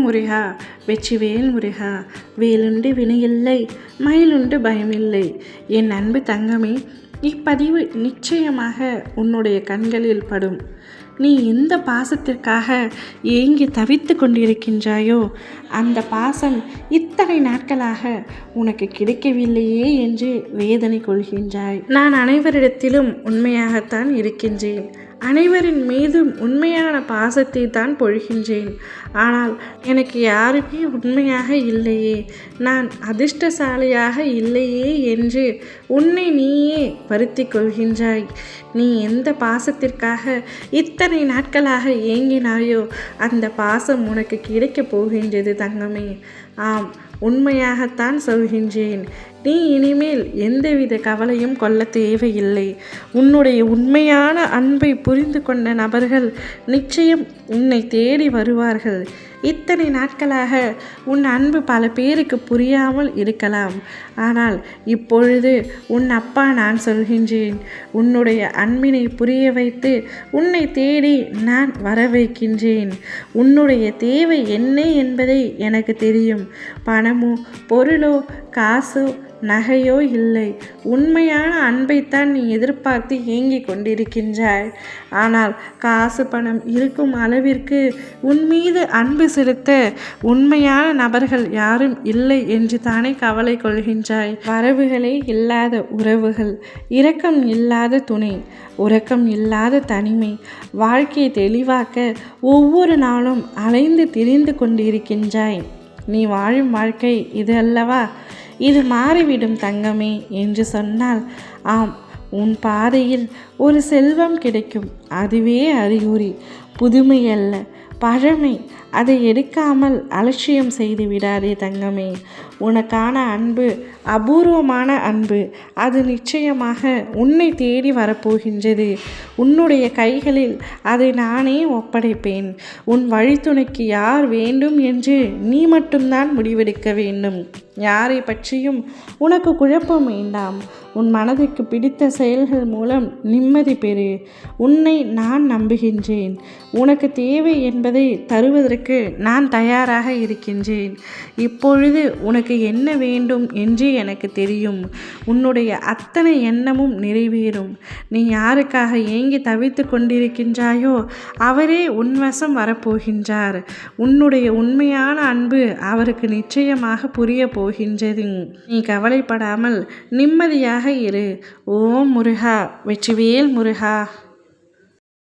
முருகா வெற்றிவேல் முருகா, வேலுண்டு வினையில்லை மயிலுண்டு பயமில்லை. என் அன்பு தங்கமே, இப்பதிவு நிச்சயமாக உன்னுடைய கண்களில் படும். நீ எந்த பாசத்திற்காக ஏங்கி தவித்து கொண்டிருக்கின்றாயோ அந்த பாசம் இத்தனை நாட்களாக உனக்கு கிடைக்கவில்லையே என்று வேதனை கொள்கின்றாய். நான் அனைவரிடத்திலும் உண்மையாகத்தான் இருக்கின்றேன். அனைவரின் மீதும் உண்மையான பாசத்தை தான் பொழிகின்றேன். ஆனால் எனக்கு யாருமே உண்மையாக இல்லையே, நான் அதிர்ஷ்டசாலியாக இல்லையே என்று உன்னை நீயே வருத்தி கொள்கின்றாய். நீ எந்த பாசத்திற்காக இத்தனை நாட்களாக ஏங்கினாயோ அந்த பாசம் உனக்கு கிடைக்கப் போகின்றது தங்கமே. ஆம், உண்மையாகத்தான் சொல்கின்றேன். நீ இனிமேல் எந்தவித கவலையும் கொள்ள தேவையில்லை. உன்னுடைய உண்மையான அன்பை புரிந்து கொண்ட நபர்கள் நிச்சயம் உன்னை தேடி வருவார்கள். இத்தனை நாட்களாக உன் அன்பு பல பேருக்கு புரியாமல் இருக்கலாம். ஆனால் இப்பொழுது உன் அப்பா நான் சொல்கின்றேன். உன்னுடைய அன்பினை புரிய வைத்து உன்னை தேடி நான் வர வைக்கின்றேன். உன்னுடைய தேவை என்ன என்பதை எனக்கு தெரியும். பணமோ பொருளோ காசோ நகையோ இல்லை, உண்மையான அன்பைத்தான் நீ எதிர்பார்த்து ஏங்கிக் கொண்டிருக்கின்றாய். ஆனால் காசு பணம் இருக்கும் அளவிற்கு உன் மீது அன்பு செலுத்த உண்மையான நபர்கள் யாரும் இல்லை என்று தானே கவலை கொள்கின்றாய். வரவுகளே இல்லாத உறவுகள், இரக்கம் இல்லாத துணை, உறக்கம் இல்லாத தனிமை, வாழ்க்கையை தெளிவாக்க ஒவ்வொரு நாளும் அலைந்து திரிந்து கொண்டிருக்கின்றாய். நீ வாழும் வாழ்க்கை இது அல்லவா? இது மாறிவிடும் தங்கமே என்று சொன்னால், ஆம், உன் பாதையில் ஒரு செல்வம் கிடைக்கும். அதுவே அறிகுறி, புதுமை அல்ல பழமை. அதை எடுக்காமல் அலட்சியம் செய்து விடாதே தங்கமே. உனக்கான அன்பு அபூர்வமான அன்பு. அது நிச்சயமாக உன்னை தேடி வரப்போகின்றது. உன்னுடைய கைகளில் அதை நானே ஒப்படைப்பேன். உன் வழித்துணைக்கு யார் வேண்டும் என்று நீ மட்டும்தான் முடிவெடுக்க வேண்டும். யாரை பற்றியும் உனக்கு குழப்பம் வேண்டாம். உன் மனதுக்கு பிடித்த செயல்கள் மூலம் நிம்மதி பெறு. உன்னை நான் நம்புகின்றேன். உனக்கு தேவை என்பதை தருவதற்கு நான் தயாராக இருக்கின்றேன். இப்பொழுது உனக்கு என்ன வேண்டும் என்று எனக்கு தெரியும். உன்னுடைய அத்தனை எண்ணமும் நிறைவேறும். நீ யாருக்காக ஏங்கி தவித்து கொண்டிருக்கின்றாயோ அவரே உன்வசம் வரப்போகின்றார். உன்னுடைய உண்மையான அன்பு அவருக்கு நிச்சயமாக புரிய போகின்றது. நீ கவலைப்படாமல் நிம்மதியாக இரு. ஓம் முருகா வெற்றிவேல் முருகா.